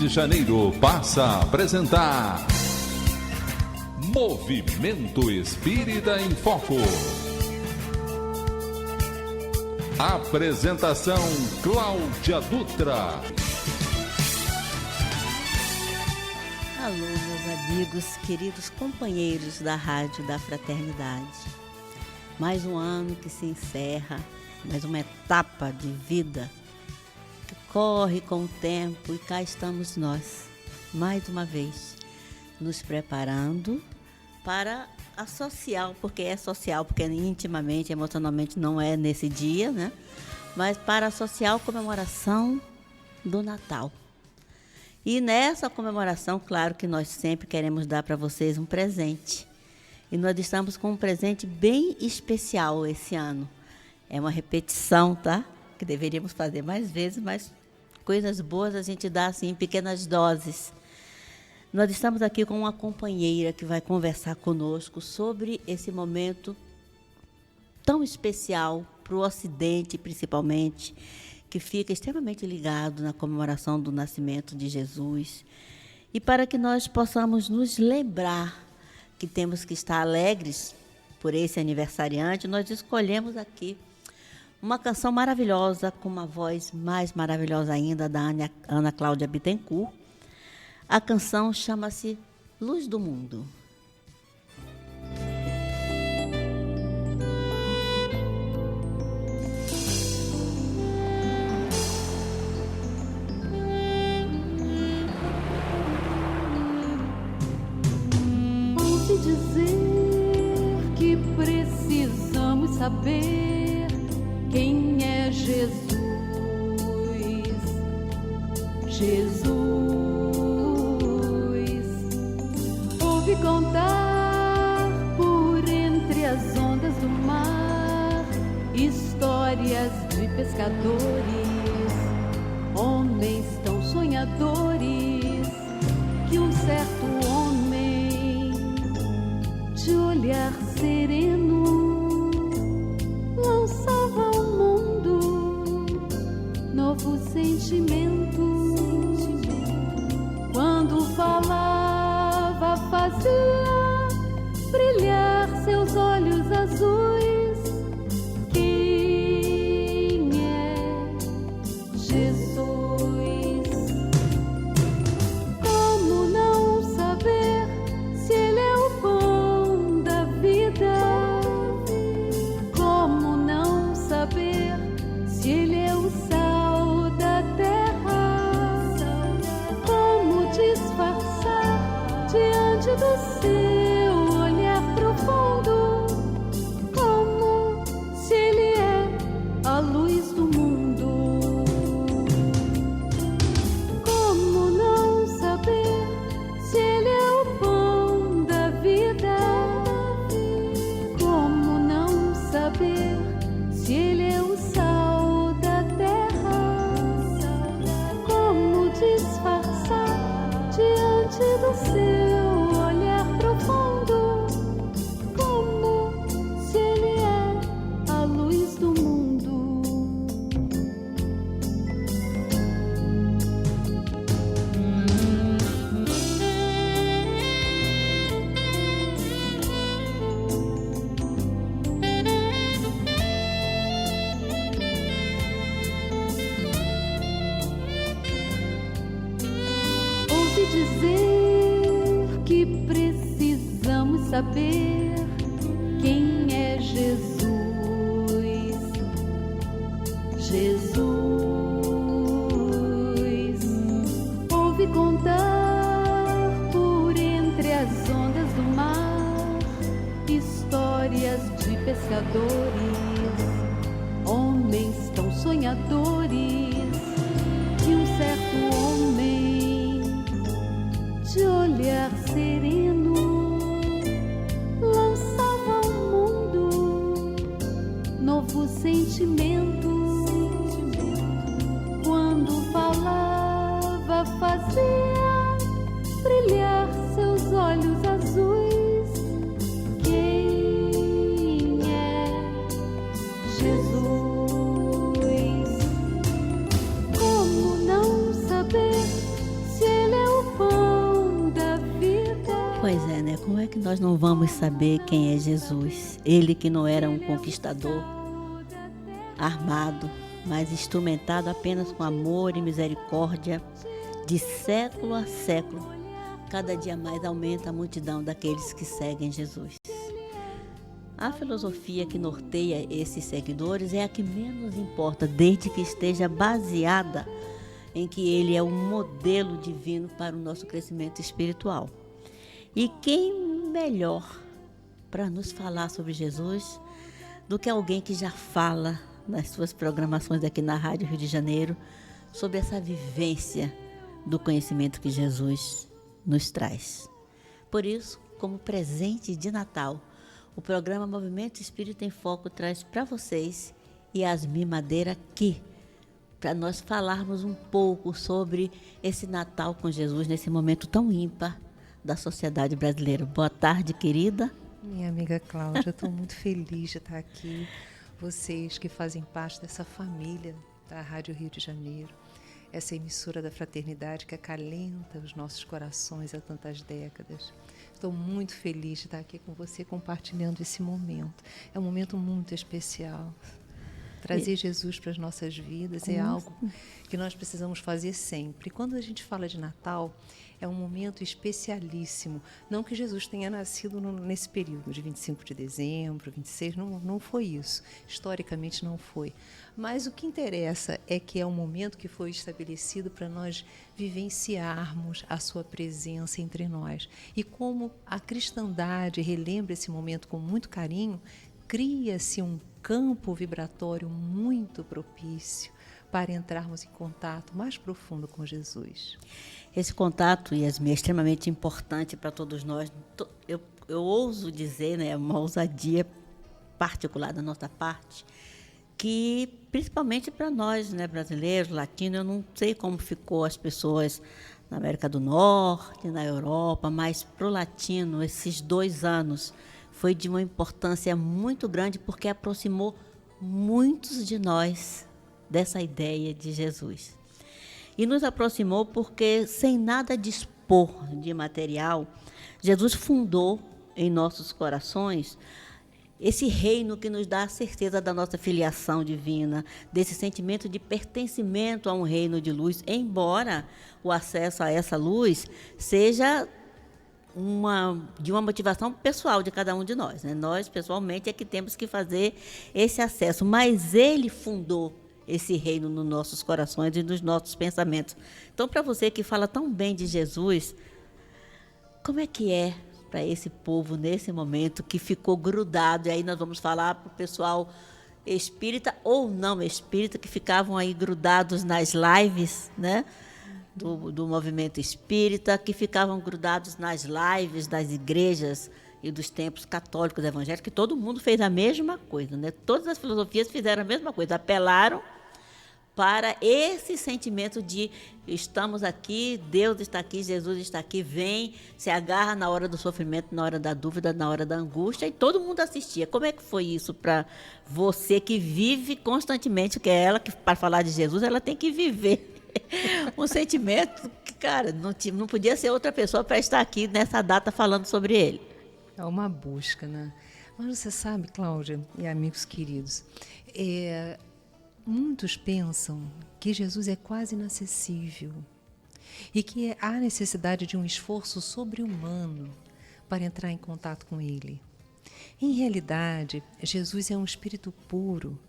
de Janeiro passa a apresentar Movimento Espírita em Foco. Apresentação Cláudia Dutra. Alô, meus amigos, queridos companheiros da Rádio da Fraternidade. Mais um ano que se encerra, mais uma etapa de vida que corre com o tempo, e cá estamos nós, mais uma vez, nos preparando para a social, porque intimamente, emocionalmente não é nesse dia, né? Mas para a social comemoração do Natal. E nessa comemoração, claro que nós sempre queremos dar para vocês um presente. E nós estamos com um presente bem especial esse ano. É uma repetição, tá? Que deveríamos fazer mais vezes, mas coisas boas a gente dá assim em pequenas doses. Nós estamos aqui com uma companheira que vai conversar conosco sobre esse momento tão especial para o Ocidente, principalmente, que fica extremamente ligado na comemoração do nascimento de Jesus. E para que nós possamos nos lembrar que temos que estar alegres por esse aniversariante, nós escolhemos aqui uma canção maravilhosa, com uma voz mais maravilhosa ainda, da Ana Cláudia Bittencourt. A canção chama-se Luz do Mundo. Ouvi dizer que precisamos saber quem é Jesus. Jesus. Ouvi contar por entre as ondas do mar histórias de pescadores, homens tão sonhadores, que um certo homem de olhar sereno lançava ao mundo novo sentimento. Quando falava, fazia brilhar seus olhos azuis. Quem é Jesus? Como não saber se Ele é o pão da vida? Como não saber se Ele é o sal da terra? Como disfarçar diante do seu olhar profundo? Como se Ele é a luz do mundo? Como não saber se Ele é o pão da vida? Como não saber se Ele é o sal da terra? Como disfarçar diante do seu olhar profundo? Como se Ele é a luz do mundo? Ouvi dizer que precisamos saber quem é Jesus. Jesus. Ouvi contar por entre as ondas do mar histórias de pescadores, homens tão sonhadores, que um certo homem de olhar sereno lançava ao mundo novo sentimento. Quando falava, fazia brilhar seus olhos azuis. Quem é Jesus? não vamos saber quem é Jesus? Ele que não era um conquistador armado, mas instrumentado apenas com amor e misericórdia, de século a século. Cada dia mais aumenta a multidão daqueles que seguem Jesus. A filosofia que norteia esses seguidores é a que menos importa, desde que esteja baseada em que ele é um modelo divino para o nosso crescimento espiritual. E quem melhor para nos falar sobre Jesus do que alguém que já fala nas suas programações aqui na Rádio Rio de Janeiro sobre essa vivência do conhecimento que Jesus nos traz. Por isso, como presente de Natal, o programa Movimento Espírita em Foco traz para vocês Yasmin Madeira aqui, para nós falarmos um pouco sobre esse Natal com Jesus, nesse momento tão ímpar da sociedade brasileira. Boa tarde, querida. Minha amiga Cláudia, estou muito feliz de estar aqui. Vocês que fazem parte dessa família da Rádio Rio de Janeiro, essa emissora da fraternidade que acalenta os nossos corações há tantas décadas. Estou muito feliz de estar aqui com você compartilhando esse momento. É um momento muito especial. Trazer Jesus para as nossas vidas é algo que nós precisamos fazer sempre. E quando a gente fala de Natal, é um momento especialíssimo. Não que Jesus tenha nascido nesse período de 25 de dezembro, 26, não foi isso. Historicamente não foi. Mas o que interessa é que é um momento que foi estabelecido para nós vivenciarmos a sua presença entre nós. E como a cristandade relembra esse momento com muito carinho, cria-se um campo vibratório muito propício para entrarmos em contato mais profundo com Jesus. Esse contato, Yasmin, é extremamente importante para todos nós. Eu ouso dizer, né, uma ousadia particular da nossa parte, que principalmente para nós, né, brasileiros, latinos, eu não sei como ficou as pessoas na América do Norte, na Europa, mas para o latino, esses 2 anos foi de uma importância muito grande, porque aproximou muitos de nós dessa ideia de Jesus. E nos aproximou porque, sem nada dispor de material, Jesus fundou em nossos corações esse reino que nos dá a certeza da nossa filiação divina, desse sentimento de pertencimento a um reino de luz, embora o acesso a essa luz seja de uma motivação pessoal de cada um de nós, né? Nós, pessoalmente, é que temos que fazer esse acesso, mas ele fundou esse reino nos nossos corações e nos nossos pensamentos. Então, para você que fala tão bem de Jesus, como é que é para esse povo nesse momento que ficou grudado? E aí nós vamos falar para o pessoal espírita ou não espírita, que ficavam aí grudados nas lives, né, do movimento espírita, que ficavam grudados nas lives das igrejas e dos templos católicos evangélicos, que todo mundo fez a mesma coisa, né? Todas as filosofias fizeram a mesma coisa, apelaram para esse sentimento de estamos aqui, Deus está aqui, Jesus está aqui, vem, se agarra na hora do sofrimento, na hora da dúvida, na hora da angústia, e todo mundo assistia. Como é que foi isso para você que vive constantemente, que é ela que, para falar de Jesus, ela tem que viver um sentimento que, cara, não podia ser outra pessoa para estar aqui nessa data falando sobre ele. É uma busca, né? Mas você sabe, Cláudia e amigos queridos, muitos pensam que Jesus é quase inacessível e que há necessidade de um esforço sobre-humano para entrar em contato com Ele. Em realidade, Jesus é um espírito puro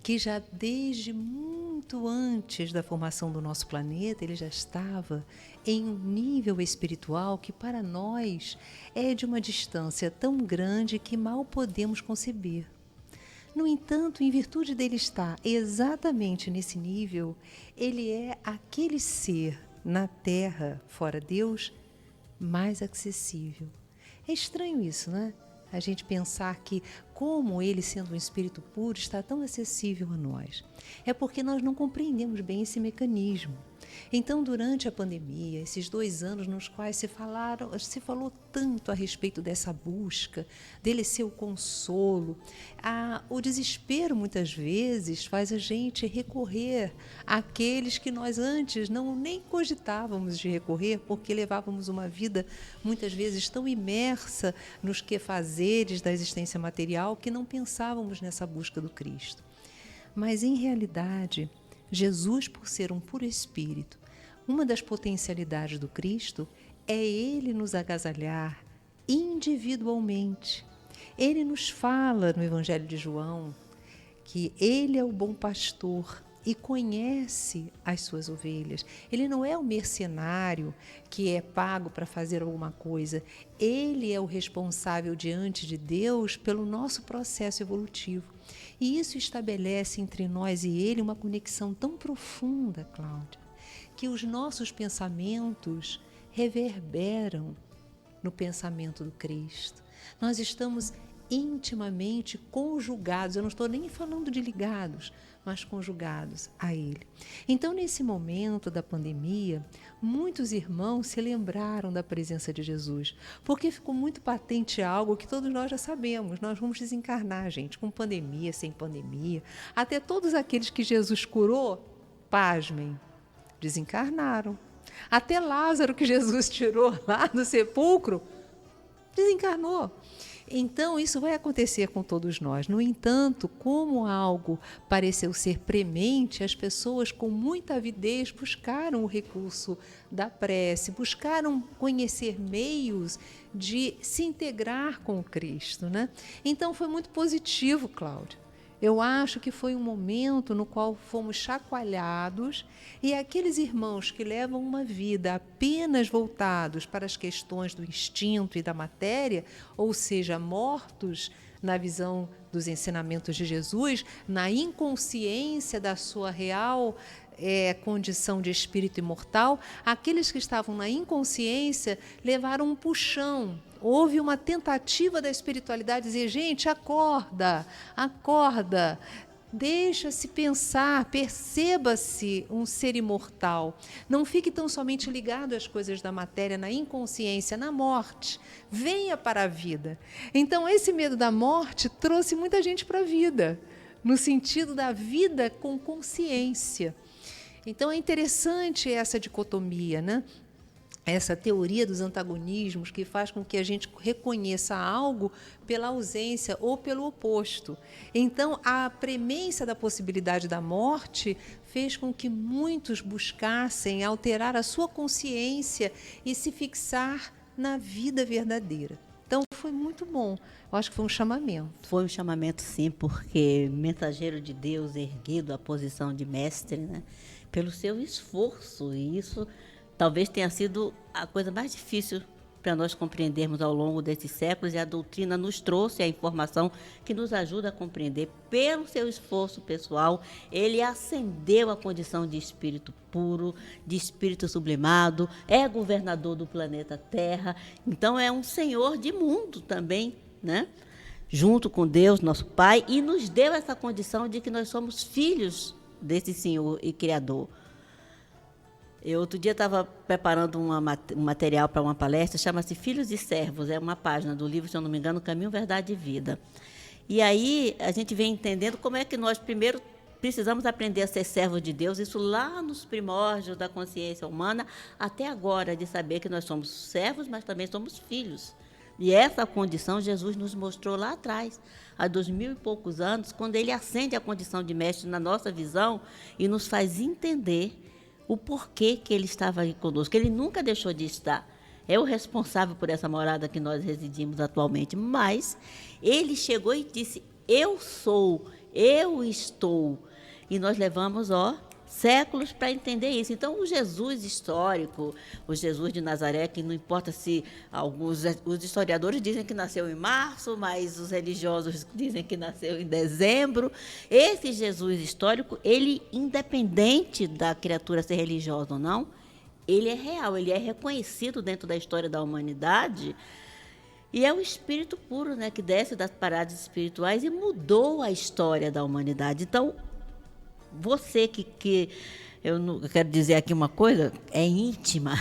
que já desde muito antes da formação do nosso planeta, ele já estava em um nível espiritual que para nós é de uma distância tão grande que mal podemos conceber. No entanto, em virtude dele estar exatamente nesse nível, ele é aquele ser na Terra, fora Deus, mais acessível. É estranho isso, né? A gente pensar que, como ele, sendo um espírito puro, está tão acessível a nós. É porque nós não compreendemos bem esse mecanismo. Então, durante a pandemia, esses 2 anos nos quais se falou tanto a respeito dessa busca, dele ser o consolo, o desespero muitas vezes faz a gente recorrer àqueles que nós antes nem cogitávamos de recorrer, porque levávamos uma vida muitas vezes tão imersa nos quefazeres da existência material que não pensávamos nessa busca do Cristo. Mas, em realidade, Jesus, por ser um puro espírito, uma das potencialidades do Cristo é Ele nos agasalhar individualmente. Ele nos fala no Evangelho de João que Ele é o bom pastor e conhece as suas ovelhas. Ele não é o mercenário que é pago para fazer alguma coisa. Ele é o responsável diante de Deus pelo nosso processo evolutivo. E isso estabelece entre nós e Ele uma conexão tão profunda, Cláudia, que os nossos pensamentos reverberam no pensamento do Cristo. Nós estamos intimamente conjugados, eu não estou nem falando de ligados, mas conjugados a Ele. Então, nesse momento da pandemia, muitos irmãos se lembraram da presença de Jesus, porque ficou muito patente algo que todos nós já sabemos: nós vamos desencarnar, gente, com pandemia, sem pandemia. Até todos aqueles que Jesus curou, pasmem, desencarnaram. Até Lázaro, que Jesus tirou lá do sepulcro, desencarnou. Então, isso vai acontecer com todos nós. No entanto, como algo pareceu ser premente, as pessoas com muita avidez buscaram o recurso da prece, buscaram conhecer meios de se integrar com o Cristo, né? Então, foi muito positivo, Cláudia. Eu acho que foi um momento no qual fomos chacoalhados, e aqueles irmãos que levam uma vida apenas voltados para as questões do instinto e da matéria, ou seja, mortos na visão dos ensinamentos de Jesus, na inconsciência da sua real condição de espírito imortal, aqueles que estavam na inconsciência levaram um puxão. Houve uma tentativa da espiritualidade de dizer: gente, acorda, acorda, deixa-se pensar, perceba-se um ser imortal. Não fique tão somente ligado às coisas da matéria, na inconsciência, na morte. Venha para a vida. Então, esse medo da morte trouxe muita gente para a vida, no sentido da vida com consciência. Então, é interessante essa dicotomia, né? Essa teoria dos antagonismos que faz com que a gente reconheça algo pela ausência ou pelo oposto. Então, a premência da possibilidade da morte fez com que muitos buscassem alterar a sua consciência e se fixar na vida verdadeira. Então, foi muito bom. Eu acho que foi um chamamento. Foi um chamamento, sim, porque mensageiro de Deus erguido à posição de mestre, né? Pelo seu esforço, e isso talvez tenha sido a coisa mais difícil para nós compreendermos ao longo desses séculos, e a doutrina nos trouxe a informação que nos ajuda a compreender. Pelo seu esforço pessoal, ele ascendeu à condição de espírito puro, de espírito sublimado, é governador do planeta Terra, então é um senhor de mundo também, né? Junto com Deus, nosso Pai, e nos deu essa condição de que nós somos filhos desse Senhor e Criador. Eu outro dia estava preparando um material para uma palestra, chama-se Filhos e Servos, é uma página do livro, se eu não me engano, Caminho, Verdade e Vida. E aí a gente vem entendendo como é que nós primeiro precisamos aprender a ser servos de Deus, isso lá nos primórdios da consciência humana, até agora, de saber que nós somos servos, mas também somos filhos. E essa condição Jesus nos mostrou lá atrás, há 2000 e poucos anos, quando ele acende a condição de mestre na nossa visão e nos faz entender o porquê que ele estava aí conosco. Ele nunca deixou de estar. É o responsável por essa morada que nós residimos atualmente. Mas ele chegou e disse: eu sou, eu estou. E nós levamos, séculos para entender isso. Então, o Jesus histórico, o Jesus de Nazaré, que não importa se os historiadores dizem que nasceu em março, mas os religiosos dizem que nasceu em dezembro. Esse Jesus histórico, ele, independente da criatura ser religiosa ou não, ele é real, ele é reconhecido dentro da história da humanidade. E é o espírito puro, né, que desce das paradas espirituais e mudou a história da humanidade. Então, você que eu quero dizer aqui uma coisa, é íntima,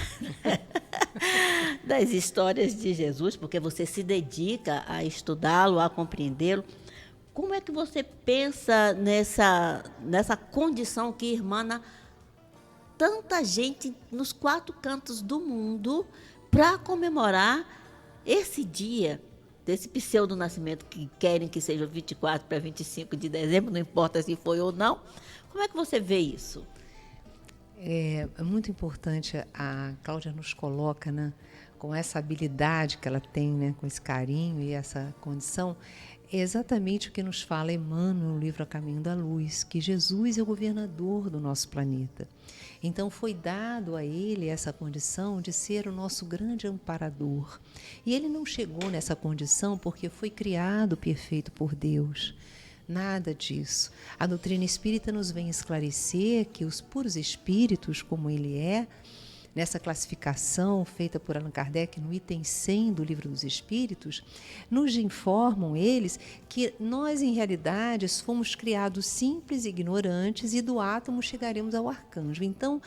das histórias de Jesus, porque você se dedica a estudá-lo, a compreendê-lo. Como é que você pensa nessa condição que irmana tanta gente nos 4 cantos do mundo para comemorar esse dia desse pseudo-nascimento que querem que seja 24 para 25 de dezembro, não importa se foi ou não. Como é que você vê isso? É muito importante, a Cláudia nos coloca, né, com essa habilidade que ela tem, né, com esse carinho e essa condição, é exatamente o que nos fala Emmanuel no livro A Caminho da Luz, que Jesus é o governador do nosso planeta. Então foi dado a ele essa condição de ser o nosso grande amparador. E ele não chegou nessa condição porque foi criado perfeito por Deus. Nada disso. A doutrina espírita nos vem esclarecer que os puros espíritos, como ele é, nessa classificação feita por Allan Kardec no item 100 do Livro dos Espíritos, nos informam eles que nós, em realidade, fomos criados simples e ignorantes e do átomo chegaremos ao arcanjo. Então,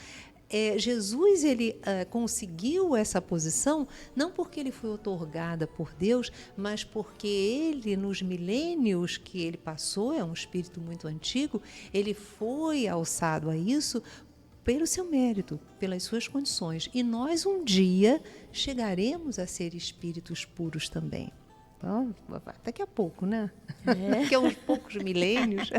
Jesus ele conseguiu essa posição não porque ele foi otorgada por Deus, mas porque ele, nos milênios que ele passou, é um espírito muito antigo, ele foi alçado a isso pelo seu mérito, pelas suas condições. E nós um dia chegaremos a ser espíritos puros também. Então, daqui a pouco, né? Daqui a uns poucos milênios,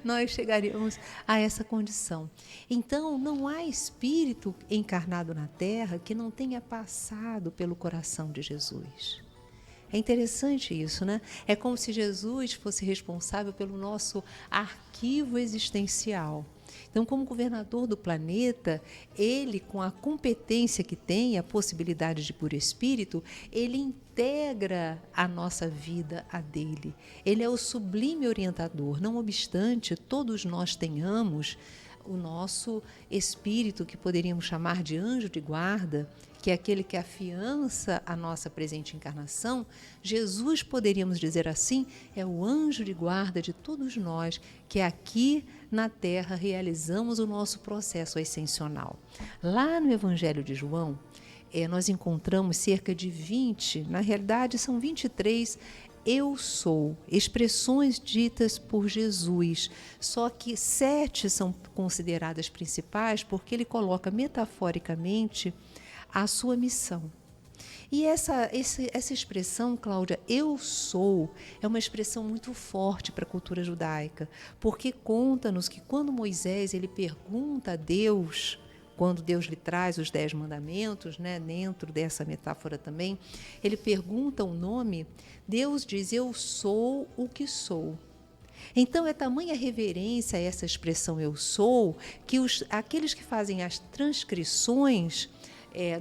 nós chegaremos a essa condição. Então, não há espírito encarnado na Terra que não tenha passado pelo coração de Jesus. É interessante isso, né? É como se Jesus fosse responsável pelo nosso arquivo existencial. Então, como governador do planeta, ele, com a competência que tem, a possibilidade de puro espírito, ele integra a nossa vida a dele. Ele é o sublime orientador. Não obstante, todos nós tenhamos o nosso espírito, que poderíamos chamar de anjo de guarda, que é aquele que afiança a nossa presente encarnação. Jesus, poderíamos dizer assim, é o anjo de guarda de todos nós, que aqui na Terra realizamos o nosso processo ascensional. Lá no Evangelho de João, nós encontramos cerca de 20, na realidade são 23 eu sou, expressões ditas por Jesus, só que 7 são consideradas principais porque ele coloca metaforicamente a sua missão. E essa expressão, Cláudia, eu sou, é uma expressão muito forte para a cultura judaica, porque conta-nos que quando Moisés ele pergunta a Deus, quando Deus lhe traz os 10 mandamentos, né, dentro dessa metáfora também, ele pergunta o nome, Deus diz, eu sou o que sou. Então é tamanha reverência a essa expressão eu sou, que aqueles que fazem as transcrições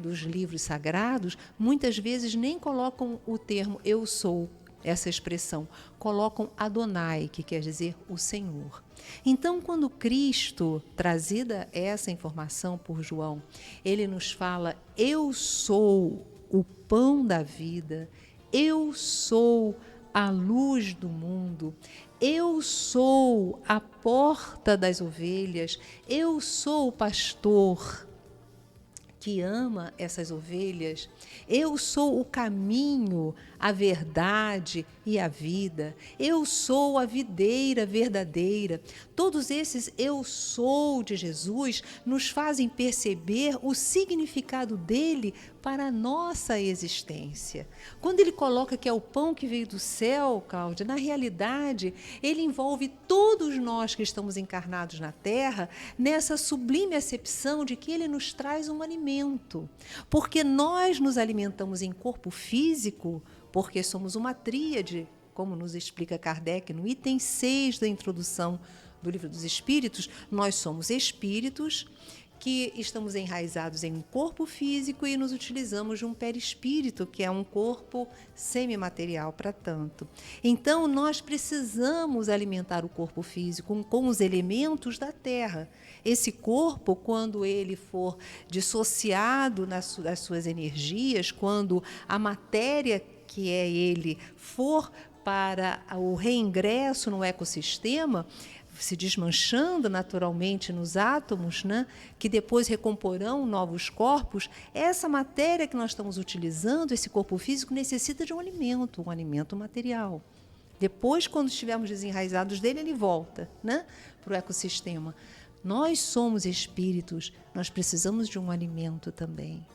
dos livros sagrados, muitas vezes nem colocam o termo eu sou, essa expressão, colocam Adonai, que quer dizer o Senhor. Então, quando Cristo, trazida essa informação por João, ele nos fala, eu sou o pão da vida, eu sou a luz do mundo, eu sou a porta das ovelhas, eu sou o pastor que ama essas ovelhas, eu sou o caminho, a verdade e a vida, eu sou a videira verdadeira. Todos esses eu sou de Jesus nos fazem perceber o significado dele para a nossa existência. Quando ele coloca que é o pão que veio do céu, Cláudia, na realidade, ele envolve todos nós que estamos encarnados na Terra nessa sublime acepção de que ele nos traz um alimento. Porque nós nos alimentamos em corpo físico, porque somos uma tríade, como nos explica Kardec no item 6 da introdução do Livro dos Espíritos, nós somos espíritos que estamos enraizados em um corpo físico e nos utilizamos de um perispírito, que é um corpo semimaterial para tanto. Então, nós precisamos alimentar o corpo físico com os elementos da Terra. Esse corpo, quando ele for dissociado das suas energias, quando a matéria que é ele for para o reingresso no ecossistema, se desmanchando naturalmente nos átomos, né, que depois recomporão novos corpos, essa matéria que nós estamos utilizando, esse corpo físico, necessita de um alimento material. Depois, quando estivermos desenraizados dele, ele volta, né, para o ecossistema. Nós somos espíritos, nós precisamos de um alimento também.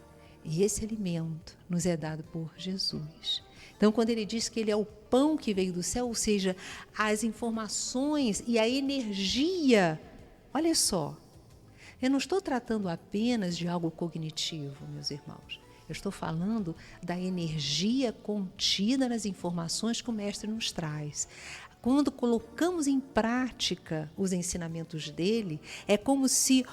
E esse alimento nos é dado por Jesus. Então, quando ele diz que ele é o pão que veio do céu, ou seja, as informações e a energia, olha só, eu não estou tratando apenas de algo cognitivo, meus irmãos. Eu estou falando da energia contida nas informações que o Mestre nos traz. Quando colocamos em prática os ensinamentos dele, é como se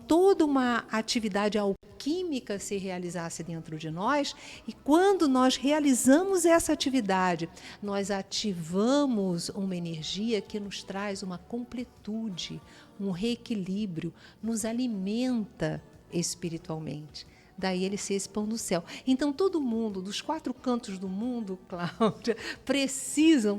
toda uma atividade alquímica se realizasse dentro de nós, e quando nós realizamos essa atividade, nós ativamos uma energia que nos traz uma completude, um reequilíbrio, nos alimenta espiritualmente. Daí ele ser esse pão do céu. Então, todo mundo, dos 4 cantos do mundo, Cláudia,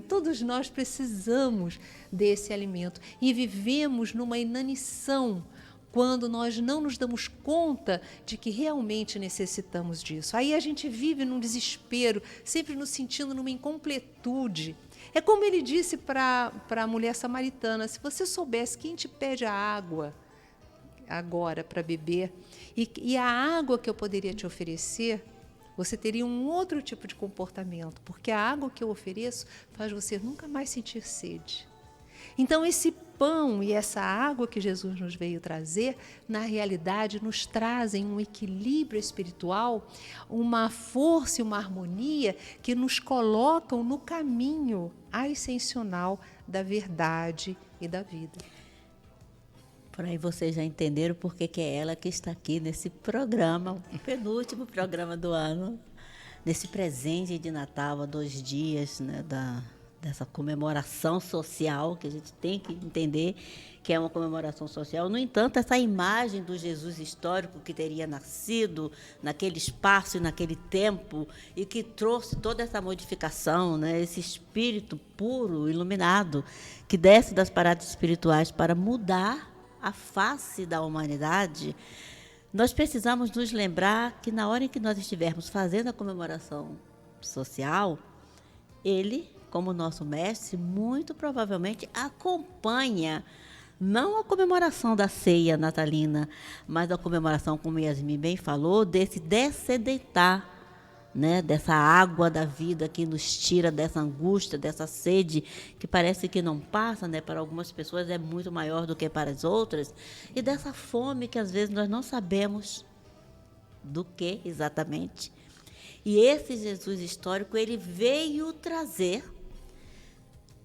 todos nós precisamos desse alimento. E vivemos numa inanição quando nós não nos damos conta de que realmente necessitamos disso. Aí a gente vive num desespero, sempre nos sentindo numa incompletude. É como ele disse para a mulher samaritana: se você soubesse quem te pede a água agora para beber, e a água que eu poderia te oferecer, você teria um outro tipo de comportamento, porque a água que eu ofereço faz você nunca mais sentir sede. Então, esse pão e essa água que Jesus nos veio trazer, na realidade, nos trazem um equilíbrio espiritual, uma força e uma harmonia que nos colocam no caminho ascensional da verdade e da vida. Por aí vocês já entenderam por que é ela que está aqui nesse programa, o penúltimo programa do ano, nesse presente de Natal, há 2 dias, né, dessa comemoração social, que a gente tem que entender que é uma comemoração social. No entanto, essa imagem do Jesus histórico que teria nascido naquele espaço e naquele tempo e que trouxe toda essa modificação, né, esse espírito puro, iluminado, que desce das paradas espirituais para mudar a face da humanidade, nós precisamos nos lembrar que na hora em que nós estivermos fazendo a comemoração social, ele, como nosso mestre, muito provavelmente acompanha não a comemoração da ceia natalina, mas a comemoração, como Yasmin bem falou, desse descedentar, né, dessa água da vida que nos tira dessa angústia, dessa sede que parece que não passa, né, para algumas pessoas é muito maior do que para as outras, e dessa fome que às vezes nós não sabemos do que exatamente. E esse Jesus histórico, ele veio trazer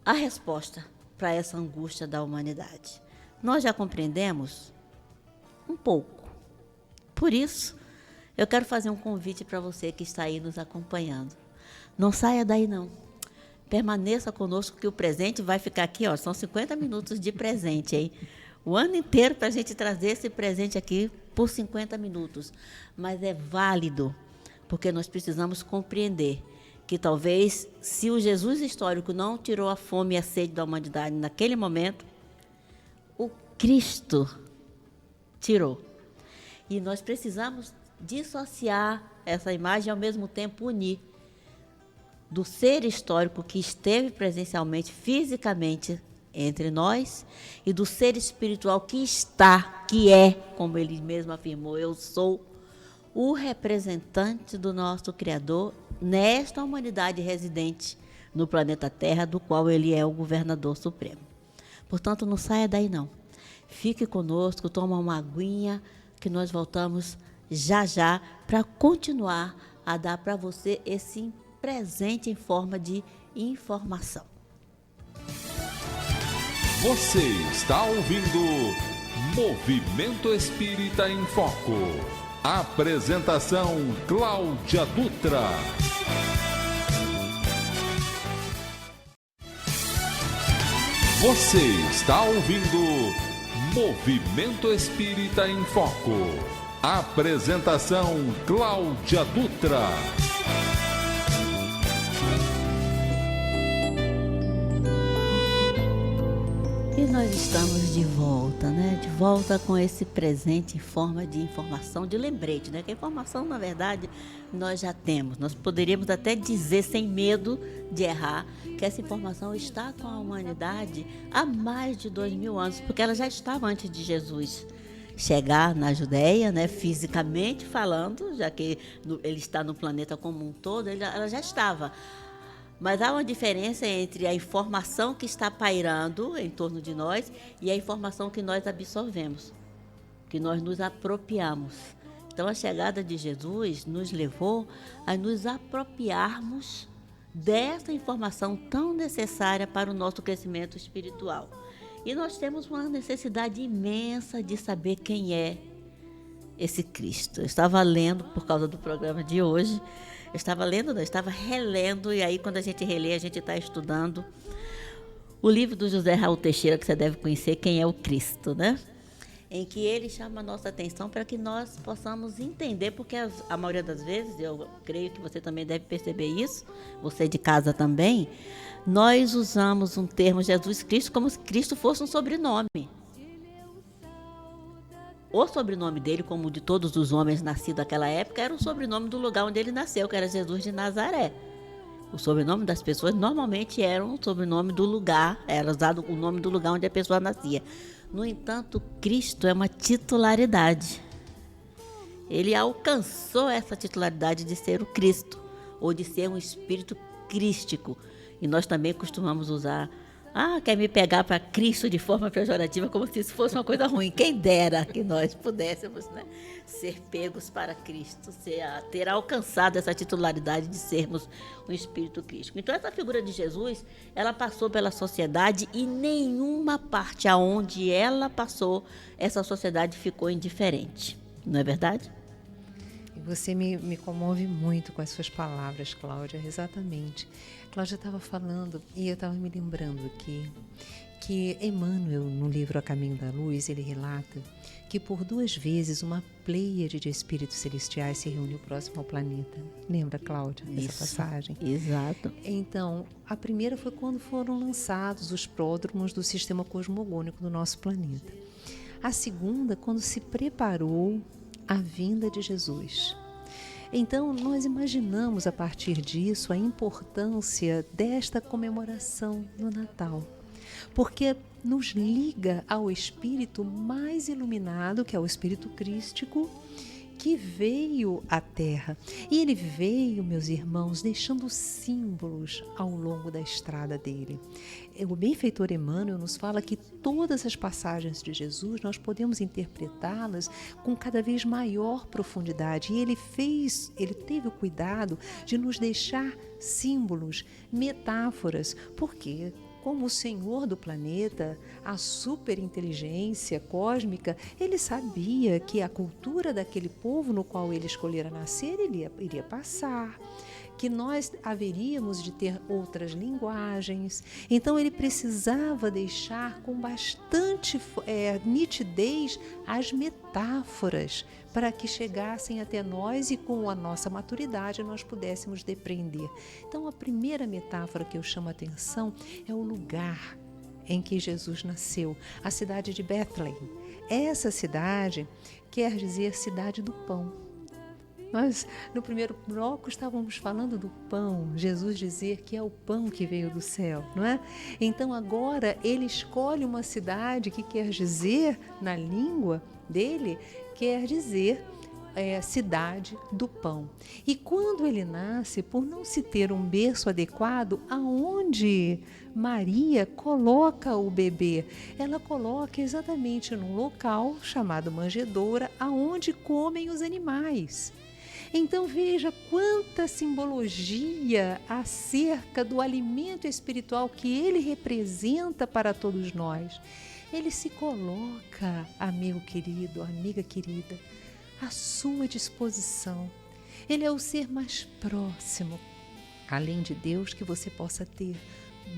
a resposta para essa angústia da humanidade. Nós já compreendemos um pouco. Por isso, eu quero fazer um convite para você que está aí nos acompanhando. Não saia daí, não. Permaneça conosco, que o presente vai ficar aqui, ó, são 50 minutos de presente, hein? O ano inteiro para a gente trazer esse presente aqui por 50 minutos. Mas é válido, porque nós precisamos compreender que talvez, se o Jesus histórico não tirou a fome e a sede da humanidade naquele momento, o Cristo tirou. E nós precisamos dissociar essa imagem e, ao mesmo tempo, unir do ser histórico que esteve presencialmente, fisicamente, entre nós, e do ser espiritual que está, que é, como ele mesmo afirmou, eu sou o representante do nosso Criador nesta humanidade residente no planeta Terra, do qual ele é o governador supremo. Portanto, não saia daí, não. Fique conosco, toma uma aguinha, que nós voltamos já já para continuar a dar para você esse presente em forma de informação. Você está ouvindo Movimento Espírita em Foco. Apresentação Cláudia Dutra. Você está ouvindo Movimento Espírita em Foco. Apresentação Cláudia Dutra. E Nós estamos de volta, né? De volta com esse presente em forma de informação, de lembrete, né? Que a informação, na verdade, nós já temos. Nós poderíamos até dizer, sem medo de errar, que essa informação está com a humanidade há mais de 2000 anos, porque ela já estava antes de Jesus chegar na Judéia, né? Fisicamente falando, já que ele está no planeta como um todo, ela já estava. Mas há uma diferença entre a informação que está pairando em torno de nós e a informação que nós absorvemos, que nós nos apropriamos. Então, a chegada de Jesus nos levou a nos apropriarmos dessa informação tão necessária para o nosso crescimento espiritual. E nós temos uma necessidade imensa de saber quem é esse Cristo. Eu estava lendo, por causa do programa de hoje, eu estava relendo, e aí quando a gente relê, a gente está estudando o livro do José Raul Teixeira, que você deve conhecer, Quem é o Cristo, né? Em que ele chama a nossa atenção para que nós possamos entender, porque a maioria das vezes, eu creio que você também deve perceber isso, você de casa também, nós usamos um termo Jesus Cristo como se Cristo fosse um sobrenome. O sobrenome dele, como o de todos os homens nascidos naquela época, era o sobrenome do lugar onde ele nasceu, que era Jesus de Nazaré. O sobrenome das pessoas normalmente era o sobrenome do lugar, era usado o nome do lugar onde a pessoa nascia. No entanto, Cristo é uma titularidade. Ele alcançou essa titularidade de ser o Cristo, ou de ser um espírito crístico. E nós também costumamos usar, quer me pegar para Cristo de forma pejorativa, como se isso fosse uma coisa ruim. Quem dera que nós pudéssemos, né, ser pegos para Cristo, ter alcançado essa titularidade de sermos um espírito crístico. Então, essa figura de Jesus, ela passou pela sociedade e nenhuma parte aonde ela passou, essa sociedade ficou indiferente. Não é verdade? Você me comove muito com as suas palavras, Cláudia, exatamente. Cláudia estava falando e eu estava me lembrando aqui que Emmanuel, no livro A Caminho da Luz, ele relata que por 2 vezes uma pleiade de espíritos celestiais se reuniu próximo ao planeta. Lembra, Cláudia, dessa passagem? Exato. Então, a primeira foi quando foram lançados os pródromos do sistema cosmogônico do nosso planeta. A segunda, quando se preparou a vinda de Jesus. Então, nós imaginamos a partir disso a importância desta comemoração no Natal, porque nos liga ao espírito mais iluminado, que é o espírito crístico, que veio à Terra. E ele veio, meus irmãos, deixando símbolos ao longo da estrada dele. O benfeitor Emmanuel nos fala que todas as passagens de Jesus nós podemos interpretá-las com cada vez maior profundidade. E ele teve o cuidado de nos deixar símbolos, metáforas, porque como o Senhor do planeta, a superinteligência cósmica, ele sabia que a cultura daquele povo no qual ele escolhera nascer, ele iria passar, que nós haveríamos de ter outras linguagens. Então ele precisava deixar com bastante nitidez as metáforas para que chegassem até nós e com a nossa maturidade nós pudéssemos depreender. Então a primeira metáfora que eu chamo a atenção é o lugar em que Jesus nasceu, a cidade de Bethlehem. Essa cidade quer dizer cidade do pão. Nós, no primeiro bloco, estávamos falando do pão, Jesus dizer que é o pão que veio do céu, não é? Então agora ele escolhe uma cidade que quer dizer, na língua dele, quer dizer cidade do pão. E quando ele nasce, por não se ter um berço adequado, aonde Maria coloca o bebê? Ela coloca exatamente num local chamado manjedoura, aonde comem os animais. Então veja quanta simbologia acerca do alimento espiritual que ele representa para todos nós. Ele se coloca, amigo querido, amiga querida, à sua disposição. Ele é o ser mais próximo, além de Deus, que você possa ter.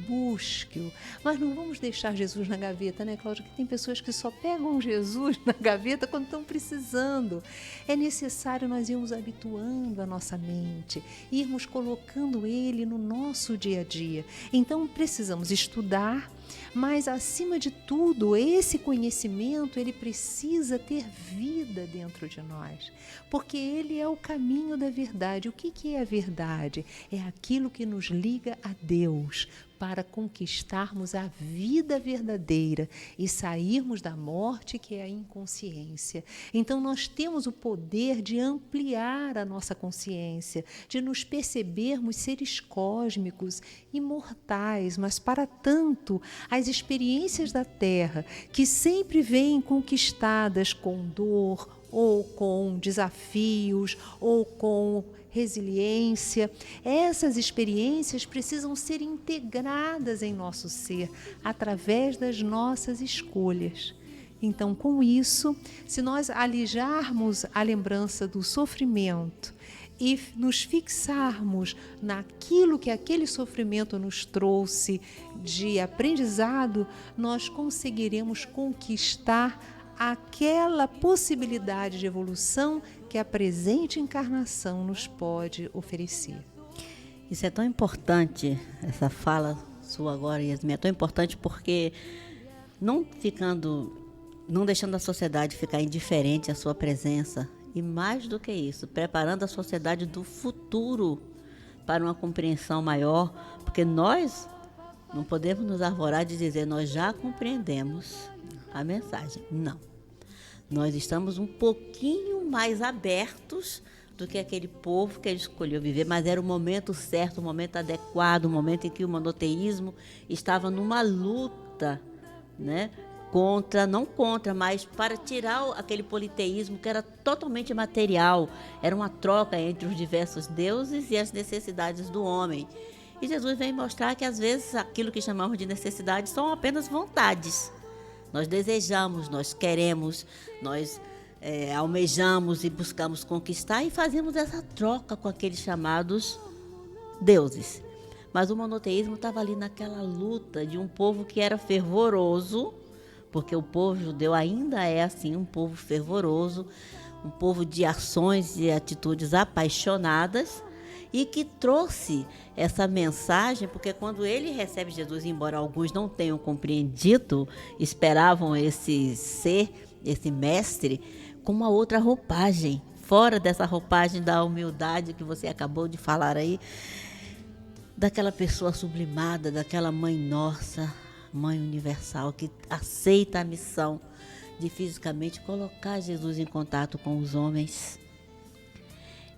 Busque-o. Mas não vamos deixar Jesus na gaveta, né, Cláudia? Que tem pessoas que só pegam Jesus na gaveta quando estão precisando. É necessário nós irmos habituando a nossa mente, irmos colocando ele no nosso dia a dia. Então precisamos estudar, Mas, acima de tudo, esse conhecimento, ele precisa ter vida dentro de nós, porque ele é o caminho da verdade. O que é a verdade? É aquilo que nos liga a Deus, para conquistarmos a vida verdadeira e sairmos da morte, que é a inconsciência. Então, nós temos o poder de ampliar a nossa consciência, de nos percebermos seres cósmicos, imortais, mas para tanto, as experiências da Terra, que sempre vêm conquistadas com dor, ou com desafios, ou com resiliência, essas experiências precisam ser integradas em nosso ser através das nossas escolhas. Então, com isso, se nós alijarmos a lembrança do sofrimento e nos fixarmos naquilo que aquele sofrimento nos trouxe de aprendizado, nós conseguiremos conquistar aquela possibilidade de evolução que a presente encarnação nos pode oferecer. Isso é tão importante, essa fala sua agora, Yasmin, é tão importante porque não deixando a sociedade ficar indiferente à sua presença, e mais do que isso, preparando a sociedade do futuro para uma compreensão maior, porque nós não podemos nos arvorar de dizer nós já compreendemos a mensagem. Não. Nós estamos um pouquinho mais abertos do que aquele povo que ele escolheu viver, mas era o momento certo, o momento adequado, o momento em que o monoteísmo estava numa luta, né? Mas para tirar aquele politeísmo que era totalmente material, era uma troca entre os diversos deuses e as necessidades do homem. E Jesus vem mostrar que às vezes aquilo que chamamos de necessidades são apenas vontades. Nós desejamos, nós queremos, nós almejamos e buscamos conquistar e fazemos essa troca com aqueles chamados deuses. Mas o monoteísmo estava ali naquela luta de um povo que era fervoroso, porque o povo judeu ainda é assim, um povo fervoroso, um povo de ações e atitudes apaixonadas, e que trouxe essa mensagem, porque quando ele recebe Jesus, embora alguns não tenham compreendido, esperavam esse ser, esse mestre, com uma outra roupagem, fora dessa roupagem da humildade que você acabou de falar aí, daquela pessoa sublimada, daquela mãe nossa, mãe universal, que aceita a missão de fisicamente colocar Jesus em contato com os homens.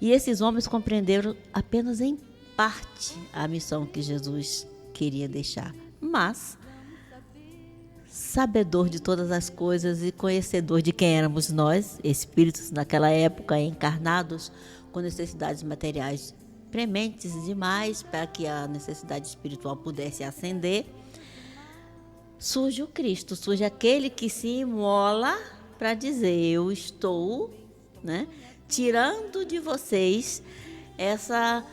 E esses homens compreenderam apenas em parte a missão que Jesus queria deixar. Mas, sabedor de todas as coisas e conhecedor de quem éramos nós, espíritos naquela época encarnados com necessidades materiais prementes demais para que a necessidade espiritual pudesse ascender, surge o Cristo, surge aquele que se imola para dizer: eu estou, né, tirando de vocês essa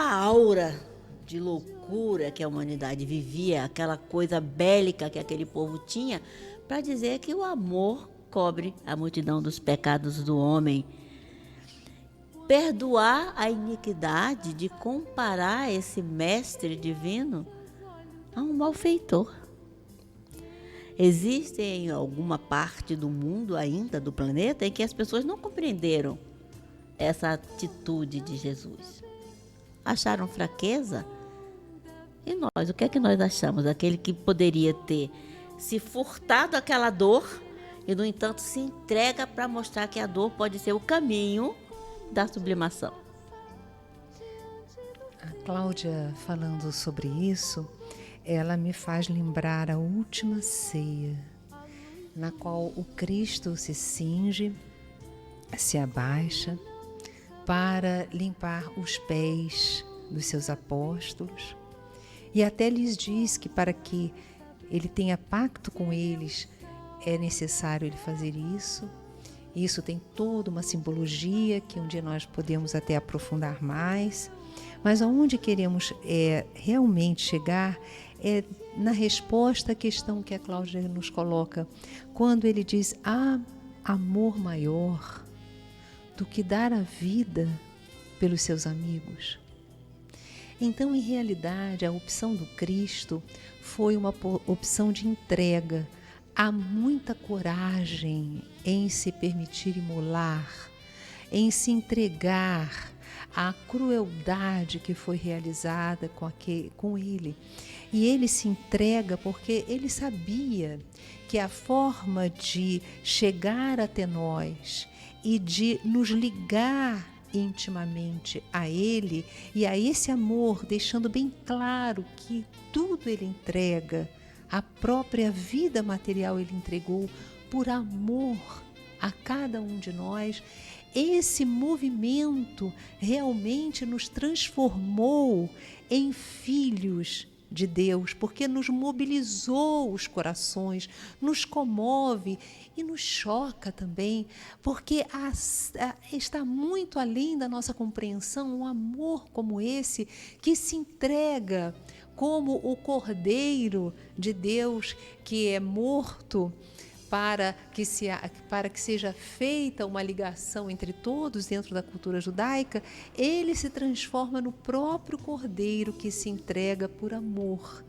aura de loucura que a humanidade vivia, aquela coisa bélica que aquele povo tinha, para dizer que o amor cobre a multidão dos pecados do homem. Perdoar a iniquidade de comparar esse mestre divino a um malfeitor. Existe em alguma parte do mundo ainda, do planeta, em que as pessoas não compreenderam essa atitude de Jesus. Acharam fraqueza? E nós, o que é que nós achamos? Aquele que poderia ter se furtado aquela dor e, no entanto, se entrega para mostrar que a dor pode ser o caminho da sublimação. A Cláudia, falando sobre isso, ela me faz lembrar a última ceia, na qual o Cristo se cinge, se abaixa para limpar os pés dos seus apóstolos, e até lhes diz que para que ele tenha pacto com eles é necessário ele fazer isso. Isso tem toda uma simbologia que um dia nós podemos até aprofundar mais, mas aonde queremos realmente chegar é na resposta à questão que a Cláudia nos coloca, quando ele diz: há amor maior do que dar a vida pelos seus amigos. Então, em realidade, a opção do Cristo foi uma opção de entrega. Há muita coragem em se permitir imolar, em se entregar à crueldade que foi realizada com ele. E ele se entrega porque ele sabia que a forma de chegar até nós e de nos ligar intimamente a ele e a esse amor, deixando bem claro que tudo ele entrega, a própria vida material ele entregou por amor a cada um de nós. Esse movimento realmente nos transformou em filhos de Deus, porque nos mobilizou os corações, nos comove e nos choca também, porque está muito além da nossa compreensão um amor como esse, que se entrega como o Cordeiro de Deus que é morto para que seja feita uma ligação entre todos dentro da cultura judaica. Ele se transforma no próprio Cordeiro que se entrega por amor,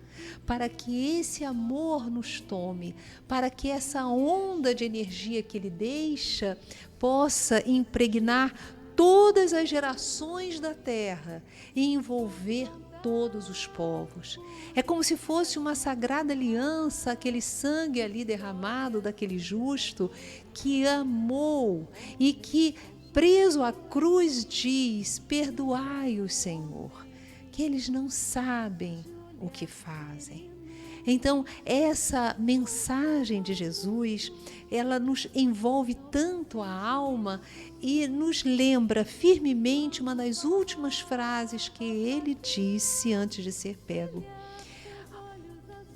para que esse amor nos tome, para que essa onda de energia que ele deixa possa impregnar todas as gerações da terra e envolver todos os povos. É como se fosse uma sagrada aliança, aquele sangue ali derramado daquele justo que amou e que, preso à cruz, diz: perdoai-os, Senhor, que eles não sabem o que fazem. Então, essa mensagem de Jesus, ela nos envolve tanto a alma e nos lembra firmemente uma das últimas frases que ele disse antes de ser pego.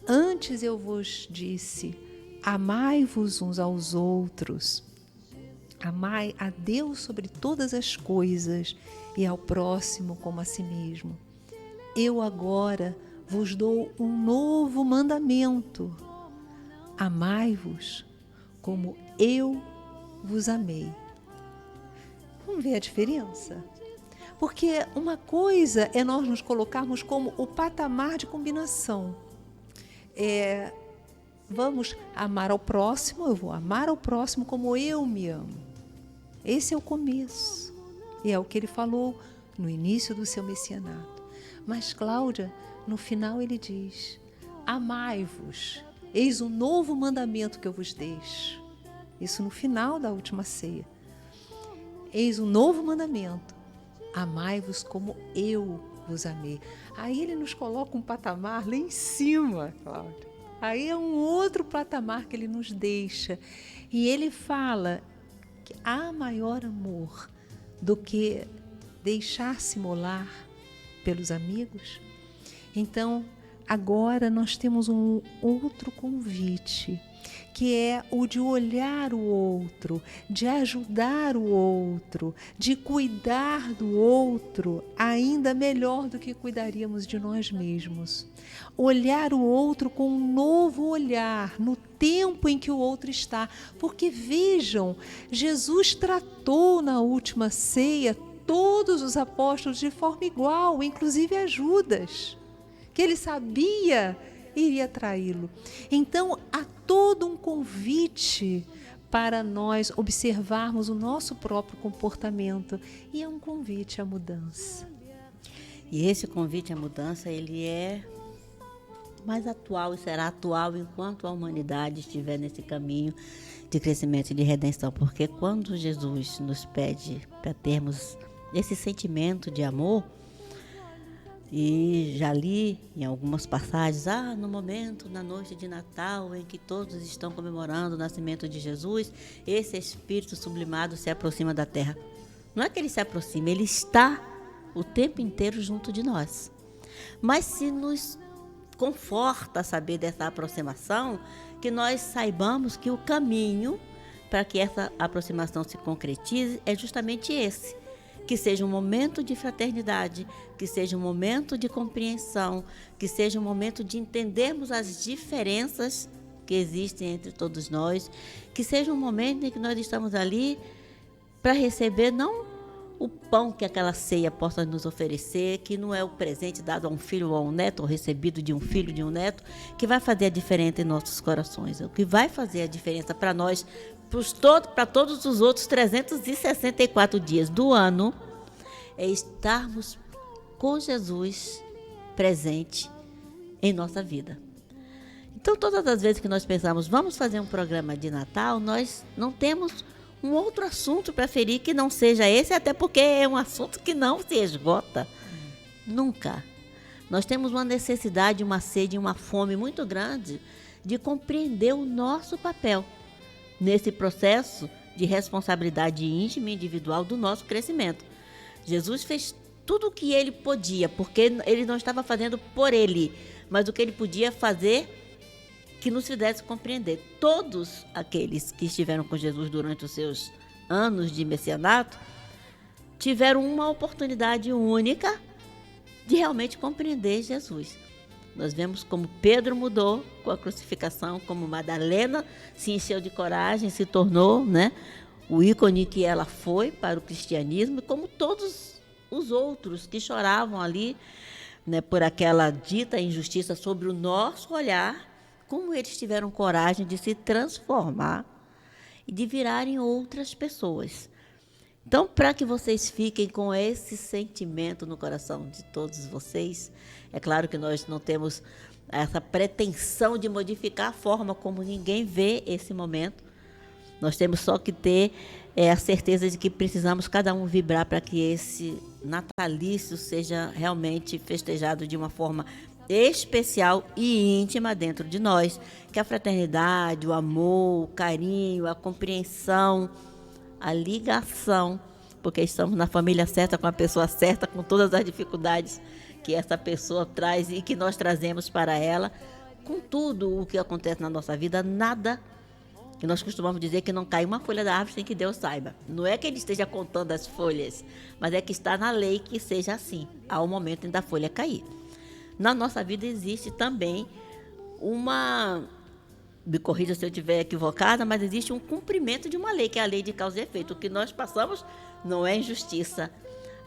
Antes eu vos disse, amai-vos uns aos outros, amai a Deus sobre todas as coisas e ao próximo como a si mesmo. Eu agora vos dou um novo mandamento: amai-vos como eu vos amei. Vamos ver a diferença? Porque uma coisa é nós nos colocarmos como o patamar de combinação. Vamos amar ao próximo, eu vou amar ao próximo como eu me amo. Esse é o começo. E é o que ele falou no início do seu messianato. Mas, Cláudia, no final ele diz: amai-vos, eis um novo mandamento que eu vos deixo. Isso no final da última ceia. Eis um novo mandamento: amai-vos como eu vos amei. Aí ele nos coloca um patamar lá em cima, Cláudia. Aí é um outro patamar que ele nos deixa. E ele fala que há maior amor do que deixar-se molar pelos amigos. Então, agora nós temos um outro convite, que é o de olhar o outro, de ajudar o outro, de cuidar do outro ainda melhor do que cuidaríamos de nós mesmos. Olhar o outro com um novo olhar, no tempo em que o outro está. Porque vejam, Jesus tratou na última ceia todos os apóstolos de forma igual, inclusive a Judas, que ele sabia iria traí-lo. Então, há todo um convite para nós observarmos o nosso próprio comportamento, e é um convite à mudança. E esse convite à mudança, ele é mais atual e será atual enquanto a humanidade estiver nesse caminho de crescimento e de redenção, porque quando Jesus nos pede para termos esse sentimento de amor, e já li em algumas passagens, no momento, na noite de Natal, em que todos estão comemorando o nascimento de Jesus, esse Espírito sublimado se aproxima da terra. Não é que ele se aproxima, ele está o tempo inteiro junto de nós. Mas se nos conforta saber dessa aproximação, que nós saibamos que o caminho para que essa aproximação se concretize é justamente esse. Que seja um momento de fraternidade, que seja um momento de compreensão, que seja um momento de entendermos as diferenças que existem entre todos nós, que seja um momento em que nós estamos ali para receber não o pão que aquela ceia possa nos oferecer, que não é o presente dado a um filho ou a um neto, ou recebido de um filho, de um neto, que vai fazer a diferença em nossos corações. O que vai fazer a diferença para nós, para todos os outros 364 dias do ano, é estarmos com Jesus presente em nossa vida. Então, todas as vezes que nós pensamos, vamos fazer um programa de Natal, nós não temos um outro assunto para ferir que não seja esse, até porque é um assunto que não se esgota. Nunca. Nós temos uma necessidade, uma sede, uma fome muito grande de compreender o nosso papel nesse processo de responsabilidade íntima e individual do nosso crescimento. Jesus fez tudo o que ele podia, porque ele não estava fazendo por ele, mas o que ele podia fazer que nos fizesse compreender. Todos aqueles que estiveram com Jesus durante os seus anos de messianato tiveram uma oportunidade única de realmente compreender Jesus. Nós vemos como Pedro mudou com a crucificação, como Madalena se encheu de coragem, se tornou, né, o ícone que ela foi para o cristianismo, e como todos os outros que choravam ali, né, por aquela dita injustiça sobre o nosso olhar, como eles tiveram coragem de se transformar e de virarem outras pessoas. Então, para que vocês fiquem com esse sentimento no coração de todos vocês, é claro que nós não temos essa pretensão de modificar a forma como ninguém vê esse momento. Nós temos só que ter a certeza de que precisamos cada um vibrar para que esse natalício seja realmente festejado de uma forma especial e íntima dentro de nós, que a fraternidade, o amor, o carinho, a compreensão, a ligação, porque estamos na família certa, com a pessoa certa, com todas as dificuldades que essa pessoa traz e que nós trazemos para ela, com tudo o que acontece na nossa vida, nada, que nós costumamos dizer que não cai uma folha da árvore sem que Deus saiba. Não é que ele esteja contando as folhas, mas é que está na lei que seja assim, ao momento da folha cair. Na nossa vida existe também me corrija se eu estiver equivocada, mas existe um cumprimento de uma lei, que é a lei de causa e efeito. O que nós passamos não é injustiça.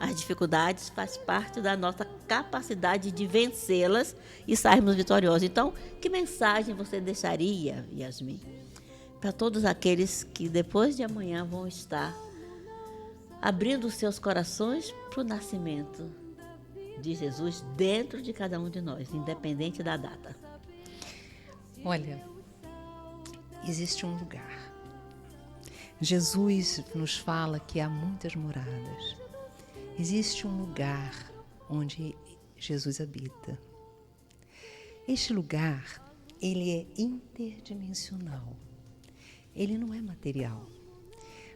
As dificuldades faz parte da nossa capacidade de vencê-las e sairmos vitoriosos. Então, que mensagem você deixaria, Yasmin, para todos aqueles que depois de amanhã vão estar abrindo os seus corações para o nascimento de Jesus dentro de cada um de nós, independente da data? Olha, existe um lugar. Jesus nos fala que há muitas moradas. Existe um lugar onde Jesus habita. Este lugar, ele é interdimensional. Ele não é material,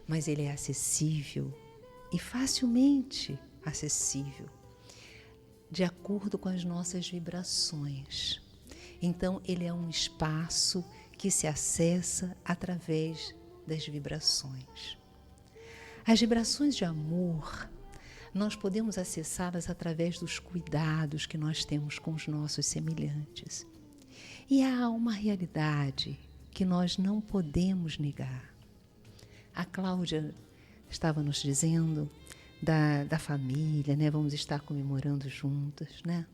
mas ele é acessível e facilmente acessível, de acordo com as nossas vibrações. Então, ele é um espaço que se acessa através das vibrações. As vibrações de amor, nós podemos acessá-las através dos cuidados que nós temos com os nossos semelhantes. E há uma realidade que nós não podemos negar. A Cláudia estava nos dizendo da família, né? Vamos estar comemorando juntas, né?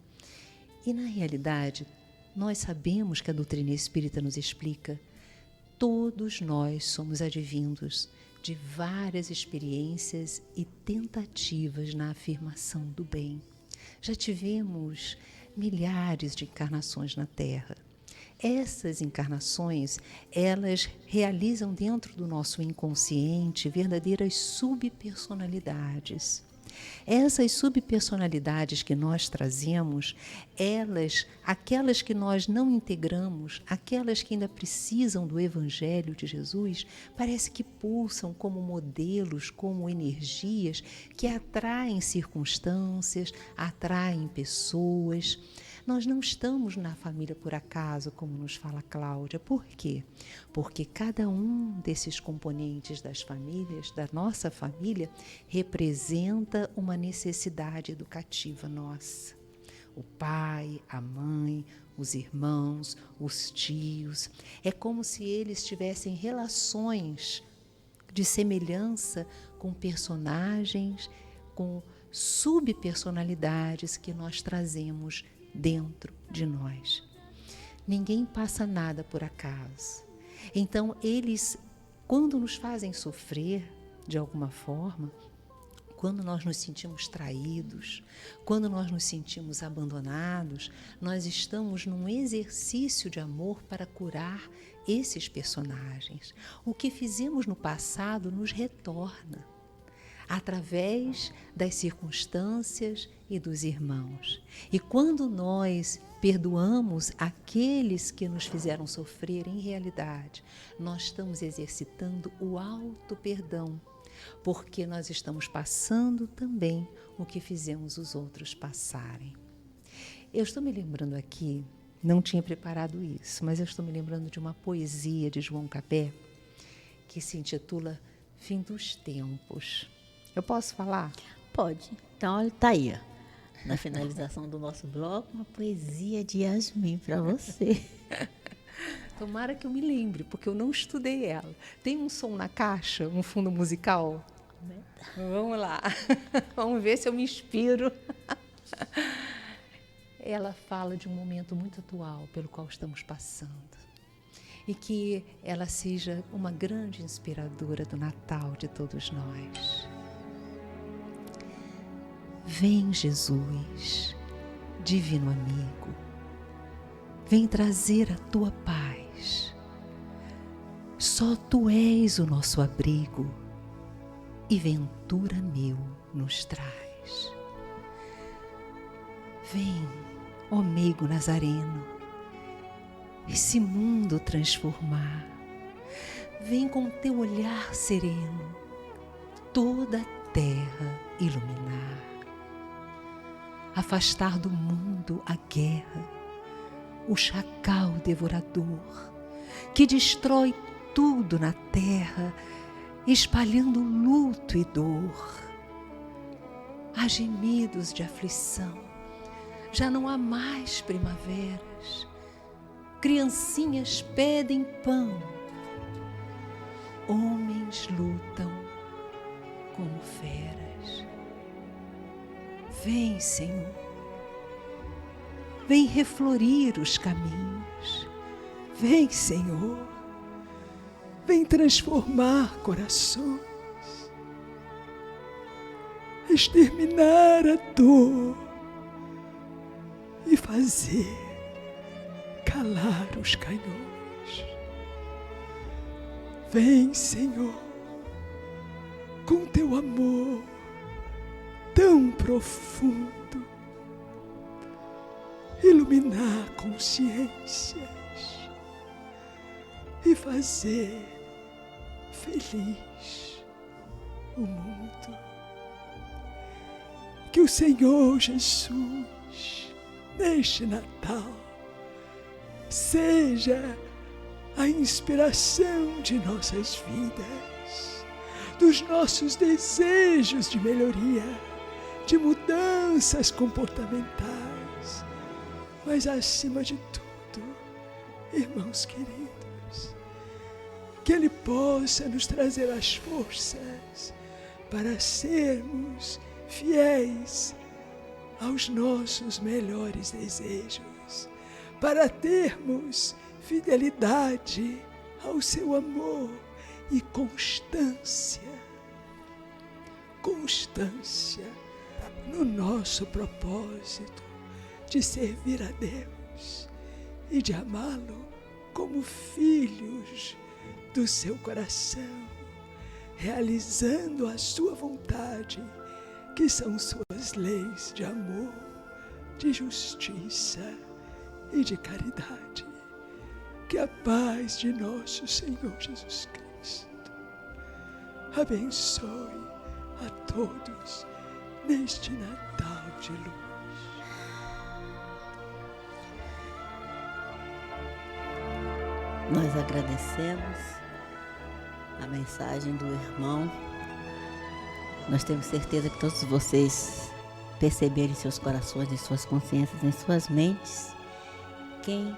E na realidade, nós sabemos que a doutrina espírita nos explica, todos nós somos advindos de várias experiências e tentativas na afirmação do bem. Já tivemos milhares de encarnações na Terra. Essas encarnações, elas realizam dentro do nosso inconsciente verdadeiras subpersonalidades. Essas subpersonalidades que nós trazemos, aquelas que nós não integramos, aquelas que ainda precisam do Evangelho de Jesus, parece que pulsam como modelos, como energias que atraem circunstâncias, atraem pessoas. Nós não estamos na família por acaso, como nos fala Cláudia. Por quê? Porque cada um desses componentes das famílias, da nossa família, representa uma necessidade educativa nossa. O pai, a mãe, os irmãos, os tios. É como se eles tivessem relações de semelhança com personagens com subpersonalidades que nós trazemos dentro de nós. Ninguém passa nada por acaso. Então, eles, quando nos fazem sofrer de alguma forma, quando nós nos sentimos traídos, quando nós nos sentimos abandonados, nós estamos num exercício de amor para curar esses personagens. O que fizemos no passado nos retorna através das circunstâncias e dos irmãos. E quando nós perdoamos aqueles que nos fizeram sofrer, em realidade, nós estamos exercitando o auto-perdão, porque nós estamos passando também o que fizemos os outros passarem. Eu estou me lembrando aqui, não tinha preparado isso, mas eu estou me lembrando de uma poesia de João Cabé, que se intitula Fim dos Tempos. Eu posso falar? Pode. Então, olha, tá aí, ó, na finalização do nosso bloco, uma poesia de Yasmin para você. Tomara que eu me lembre, porque eu não estudei ela. Tem um som na caixa, um fundo musical? Vamos lá. Vamos ver se eu me inspiro. Ela fala de um momento muito atual pelo qual estamos passando. E que ela seja uma grande inspiradora do Natal de todos nós. Vem, Jesus, divino amigo, vem trazer a tua paz. Só tu és o nosso abrigo e ventura meu nos traz. Vem, ó meigo Nazareno, esse mundo transformar. Vem com teu olhar sereno toda a terra iluminar. Afastar do mundo a guerra, o chacal devorador, que destrói tudo na terra, espalhando luto e dor. Há gemidos de aflição, já não há mais primaveras, criancinhas pedem pão, homens lutam como feras. Vem, Senhor, vem reflorir os caminhos. Vem, Senhor, vem transformar corações, exterminar a dor e fazer calar os canhões. Vem, Senhor, com teu amor tão profundo, iluminar consciências e fazer feliz o mundo. Que o Senhor Jesus, neste Natal, seja a inspiração de nossas vidas, dos nossos desejos de melhoria, de mudanças comportamentais, mas acima de tudo, irmãos queridos, que Ele possa nos trazer as forças para sermos fiéis aos nossos melhores desejos, para termos fidelidade ao seu amor e constância no nosso propósito de servir a Deus e de amá-lo como filhos do seu coração, realizando a sua vontade, que são suas leis de amor, de justiça e de caridade. Que a paz de nosso Senhor Jesus Cristo abençoe a todos neste Natal de luz. Nós agradecemos a mensagem do irmão. Nós temos certeza que todos vocês perceberam em seus corações, em suas consciências, em suas mentes, quem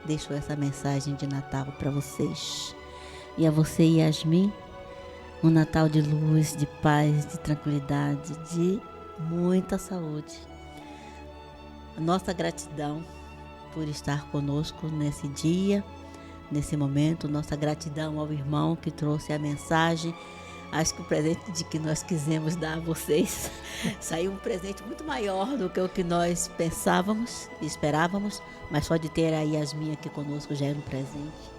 deixou essa mensagem de Natal para vocês. E a você, Yasmin, Um Natal de luz, de paz, de tranquilidade, de muita saúde. A nossa gratidão por estar conosco nesse dia, nesse momento. Nossa gratidão ao irmão que trouxe a mensagem. Acho que o presente de que nós quisemos dar a vocês saiu um presente muito maior do que o que nós pensávamos e esperávamos, mas só de ter a Yasmin aqui conosco já era um presente.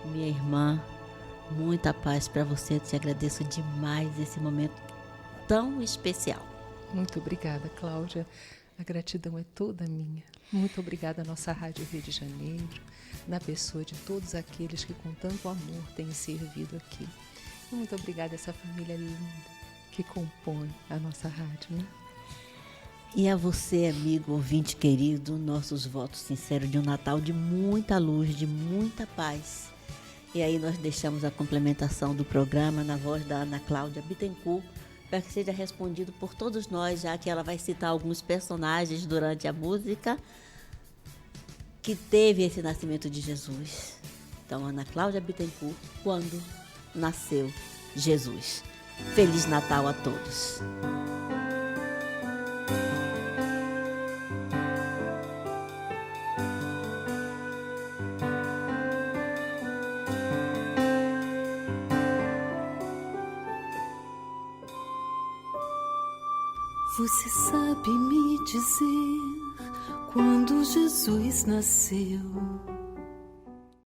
Minha irmã, muita paz para você. Eu te agradeço demais esse momento tão especial. Muito obrigada, Cláudia. A gratidão é toda minha. Muito obrigada à nossa Rádio Rio de Janeiro, na pessoa de todos aqueles que com tanto amor têm servido aqui. E muito obrigada a essa família linda que compõe a nossa rádio, né? E a você, amigo, ouvinte querido, nossos votos sinceros de um Natal de muita luz, de muita paz. E aí nós deixamos a complementação do programa na voz da Ana Cláudia Bittencourt, para que seja respondido por todos nós, já que ela vai citar alguns personagens durante a música que teve esse nascimento de Jesus. Então, Ana Cláudia Bittencourt, quando nasceu Jesus. Feliz Natal a todos. Você sabe me dizer quando Jesus nasceu?